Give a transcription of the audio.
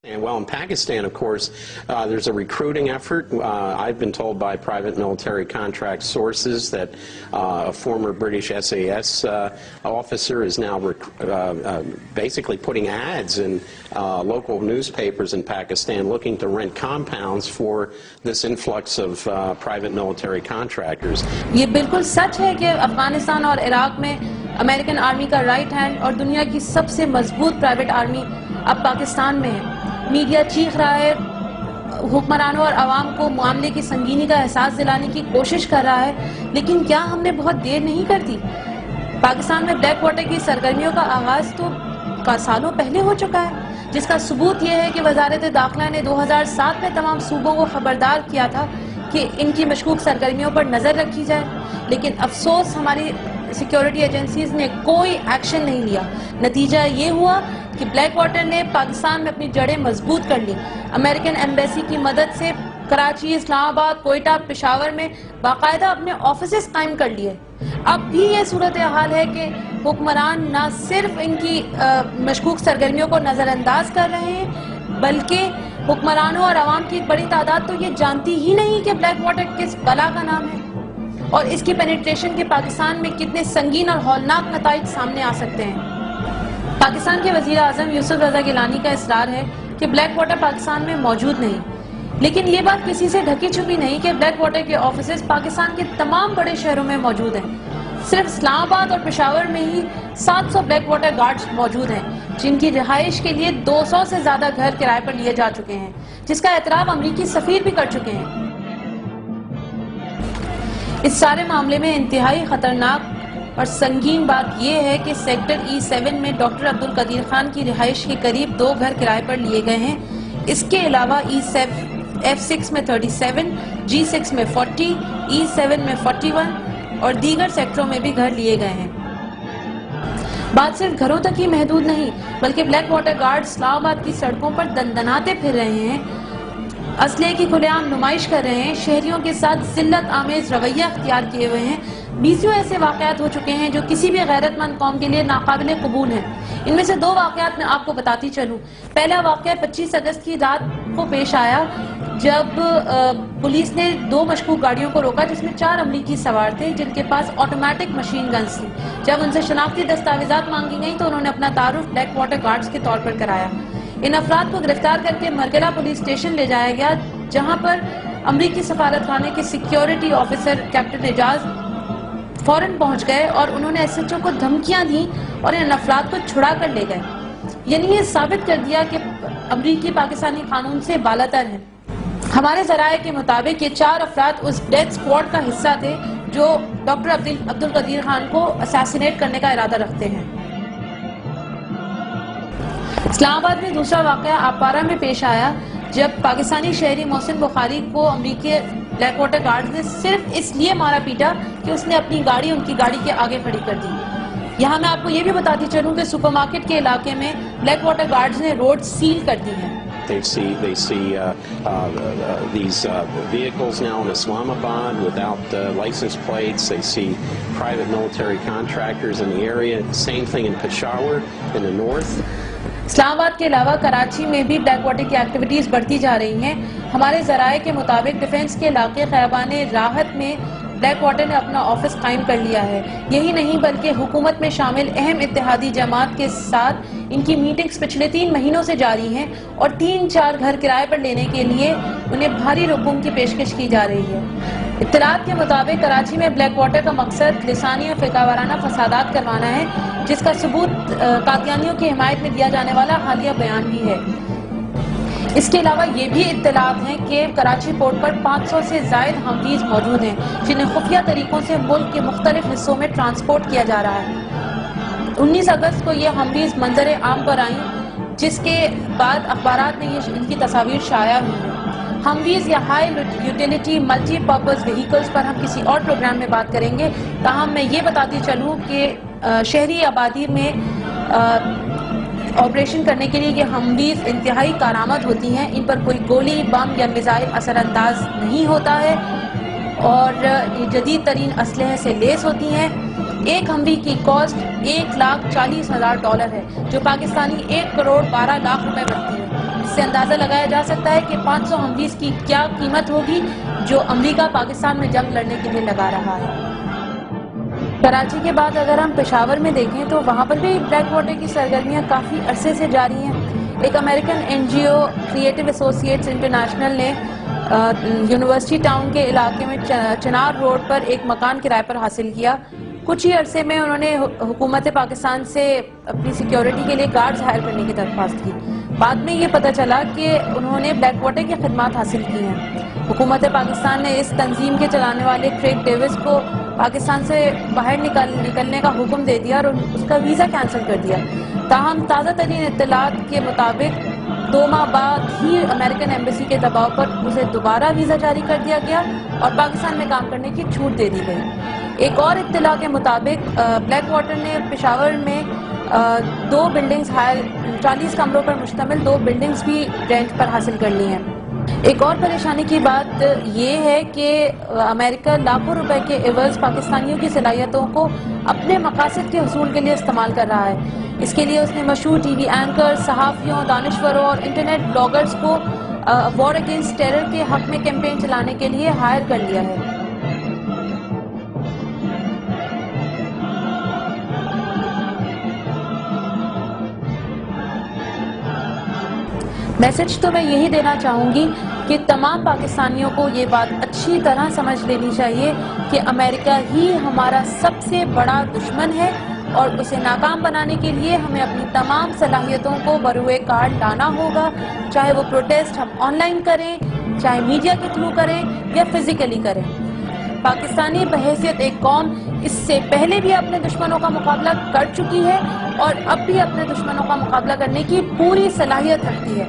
And well, in Pakistan, of course, there's a recruiting effort. I've been told by private military contract sources that a former British SAS officer is now basically putting ads in local newspapers in Pakistan looking to rent compounds for this influx of private military contractors. یہ بالکل سچ ہے کہ افغانستان اور عراق میں American army کا right hand اور دنیا کی سب سے مضبوط پرائیویٹ آرمی اب پاکستان میں ہے. میڈیا چیخ رہا ہے، حکمرانوں اور عوام کو معاملے کی سنگینی کا احساس دلانے کی کوشش کر رہا ہے، لیکن کیا ہم نے بہت دیر نہیں کر دی؟ پاکستان میں بلیک واٹر کی سرگرمیوں کا آغاز تو سالوں پہلے ہو چکا ہے، جس کا ثبوت یہ ہے کہ وزارت داخلہ نے 2007 میں تمام صوبوں کو خبردار کیا تھا کہ ان کی مشکوک سرگرمیوں پر نظر رکھی جائے، لیکن افسوس ہماری سیکیورٹی ایجنسیز نے کوئی ایکشن نہیں لیا. نتیجہ یہ ہوا کہ بلیک واٹر نے پاکستان میں اپنی جڑیں مضبوط کر لی. امریکن ایمبیسی کی مدد سے کراچی، اسلام آباد، کوئٹہ، پشاور میں باقاعدہ اپنے آفیسز قائم کر لیے. اب بھی یہ صورتحال ہے کہ حکمران نہ صرف ان کی مشکوک سرگرمیوں کو نظر انداز کر رہے ہیں، بلکہ حکمرانوں اور عوام کی ایک بڑی تعداد تو یہ جانتی ہی نہیں کہ بلیک واٹر کس بلا کا نام ہے اور اس کی پینیٹریشن کے پاکستان میں کتنے سنگین اور ہولناک نتائج سامنے آ سکتے ہیں. پاکستان کے وزیر اعظم یوسف رضا گیلانی کا اصرار ہے کہ بلیک واٹر پاکستان میں موجود نہیں، لیکن یہ بات کسی سے ڈھکی چھپی نہیں کہ بلیک واٹر کے آفیسز پاکستان کے تمام بڑے شہروں میں موجود ہیں. صرف اسلام آباد اور پشاور میں ہی 700 بلیک واٹر گارڈز موجود ہیں، جن کی رہائش کے لیے 200 سے زیادہ گھر کرائے پر لیے جا چکے ہیں، جس کا اعتراف امریکی سفیر بھی کر چکے ہیں. اس سارے معاملے میں انتہائی خطرناک اور سنگین بات یہ ہے کہ سیکٹر E7 میں ڈاکٹر عبدالقدیر خان کی رہائش کے قریب 2 گھر کرائے پر لیے گئے ہیں. اس کے علاوہ F6 میں 37، G6 میں 40، E7 میں 41 اور دیگر سیکٹروں میں بھی گھر لیے گئے ہیں. بات صرف گھروں تک ہی محدود نہیں، بلکہ بلیک واٹر گارڈ اسلام آباد کی سڑکوں پر دندناتے پھر رہے ہیں، اسلحے کی کھلے عام نمائش کر رہے ہیں، شہریوں کے ساتھ ذلت آمیز رویہ اختیار کیے ہوئے ہیں. 20 ایسے واقعات ہو چکے ہیں جو کسی بھی غیرت مند قوم کے لیے ناقابل قبول ہیں. ان میں سے 2 واقعات میں آپ کو بتاتی چلوں. پہلا واقعہ 25 اگست کی رات کو پیش آیا جب پولیس نے 2 مشکوک گاڑیوں کو روکا جس میں 4 امریکی سوار تھے جن کے پاس آٹومیٹک مشین گنز تھی. جب ان سے شناختی دستاویزات مانگی گئیں تو انہوں نے اپنا تعارف بلیک واٹر گارڈز کے طور پر کرایا. ان افراد کو گرفتار کر کے مرگلہ پولیس اسٹیشن لے جایا گیا، جہاں پر امریکی سفارت خانے کے سیکیورٹی آفیسر کیپٹن اعجاز فوراً پہنچ گئے اور انہوں نے SHO کو دھمکیاں دیں اور ان افراد کو چھڑا کر لے گئے. یعنی یہ ثابت کر دیا کہ امریکی پاکستانی قانون سے بالاتر ہے. ہمارے ذرائع کے مطابق یہ 4 افراد اس ڈیتھ اسکواڈ کا حصہ تھے جو ڈاکٹر عبدالقدیر خان کو اسیسینیٹ کرنے کا ارادہ رکھتے ہیں. اسلام آباد میں دوسرا واقعہ آپارہ میں پیش آیا جب پاکستانی شہری محسن بخاری کو امریکی بلیک واٹر گارڈز نے صرف اس لیے مارا پیٹا کہ اس نے اپنی گاڑی ان کی گاڑی کے آگے کھڑی کر دی. یہاں میں آپ کو یہ بھی بتاتی چلوں کہ سپر مارکیٹ کے علاقے میں بلیک واٹر گارڈز نے روڈ سیل کر دی ہیں. They see these vehicles now in Islamabad without license plates. They see private military contractors in the area. Same thing in Peshawar in the north. اسلام آباد کے علاوہ کراچی میں بھی بلیک واٹر کی activities بڑھتی جا رہی ہیں. ہمارے ذرائع کے مطابق ڈیفنس کے علاقے خیبان راحت میں بلیک واٹر نے اپنا آفس قائم کر لیا ہے. یہی نہیں بلکہ حکومت میں شامل اہم اتحادی جماعت کے ساتھ ان کی میٹنگز پچھلے 3 مہینوں سے جاری ہیں اور 3-4 گھر کرائے پر لینے کے لیے انہیں بھاری رقوم کی پیشکش کی جا رہی ہے. اطلاعات کے مطابق کراچی میں بلیک واٹر کا مقصد لسانی اور فقہ وارانہ فسادات کروانا ہے، جس کا ثبوت قادیانیوں کی حمایت میں دیا جانے والا حالیہ بیان بھی ہے. اس کے علاوہ یہ بھی اطلاعات ہیں کہ کراچی پورٹ پر 500 سے زائد ہمویز موجود ہیں جنہیں خفیہ طریقوں سے ملک کے مختلف حصوں میں ٹرانسپورٹ کیا جا رہا ہے. 19 اگست کو یہ ہمویز منظر عام پر آئیں، جس کے بعد اخبارات میں ان کی تصاویر شائع ہوئی ہیں. ہمویز یا high utility multi purpose vehicles پر ہم کسی اور پروگرام میں بات کریں گے. تاہم میں یہ بتاتی چلوں کہ شہری آبادی میں آپریشن کرنے کے لیے یہ ہمویز انتہائی کارآمد ہوتی ہیں. ان پر کوئی گولی، بم یا میزائل اثر انداز نہیں ہوتا ہے اور یہ جدید ترین اسلحے سے لیس ہوتی ہیں. ایک ہموی کی کاسٹ $1,40,000 ہے جو پاکستانی 1 کروڑ 12 لاکھ روپے بنتی ہے. سے اندازہ لگایا جا سکتا ہے کہ 500 ہمویز کی کیا قیمت ہوگی جو امریکہ پاکستان میں جنگ لڑنے کے لیے لگا رہا ہے۔ کراچی کے بعد اگر ہم پشاور میں دیکھیں تو وہاں پر بھی بلیک واٹر کی سرگرمیاں کافی عرصے سے جاری ہیں۔ ایک American NGO creative associates international نے یونیورسٹی ٹاؤن کے علاقے میں چنار روڈ پر ایک مکان کرائے پر حاصل کیا۔ کچھ ہی عرصے میں انہوں نے حکومت پاکستان سے اپنی سیکیورٹی کے لیے گارڈز ہائر کرنے کی درخواست کی۔ بعد میں یہ پتہ چلا کہ انہوں نے بلیک واٹر کی خدمات حاصل کی ہیں۔ حکومت پاکستان نے اس تنظیم کے چلانے والے کریگ ڈیوس کو پاکستان سے باہر نکلنے کا حکم دے دیا اور اس کا ویزا کینسل کر دیا۔ تاہم تازہ ترین اطلاعات کے مطابق 2 ماہ بعد ہی امریکن ایمبیسی کے دباؤ پر اسے دوبارہ ویزا جاری کر دیا گیا اور پاکستان میں کام کرنے کی چھوٹ دے دی گئی۔ ایک اور اطلاع کے مطابق بلیک واٹر نے پشاور میں 2 بلڈنگز 40 کمروں پر مشتمل 2 بلڈنگز بھی رینٹ پر حاصل کر لی ہیں۔ ایک اور پریشانی کی بات یہ ہے کہ امریکہ لاکھوں روپے کے عوض پاکستانیوں کی صلاحیتوں کو اپنے مقاصد کے حصول کے لیے استعمال کر رہا ہے۔ اس کے لیے اس نے مشہور ٹی وی اینکرز، صحافیوں، دانشوروں اور انٹرنیٹ بلاگرز کو وار اگینسٹ ٹیرر کے حق میں کیمپین چلانے کے لیے ہائر کر لیا ہے۔ میسج تو میں یہی دینا چاہوں گی کہ تمام پاکستانیوں کو یہ بات اچھی طرح سمجھ لینی چاہیے کہ امریکہ ہی ہمارا سب سے بڑا دشمن ہے اور اسے ناکام بنانے کے لیے ہمیں اپنی تمام صلاحیتوں کو بروئے کار لانا ہوگا، چاہے وہ پروٹیسٹ ہم آن لائن کریں، چاہے میڈیا کے تھرو کریں یا فزیکلی کریں۔ پاکستانی بحیثیت ایک قوم اس سے پہلے بھی اپنے دشمنوں کا مقابلہ کر چکی ہے اور اب بھی اپنے دشمنوں کا مقابلہ کرنے کی پوری صلاحیت رکھتی ہے۔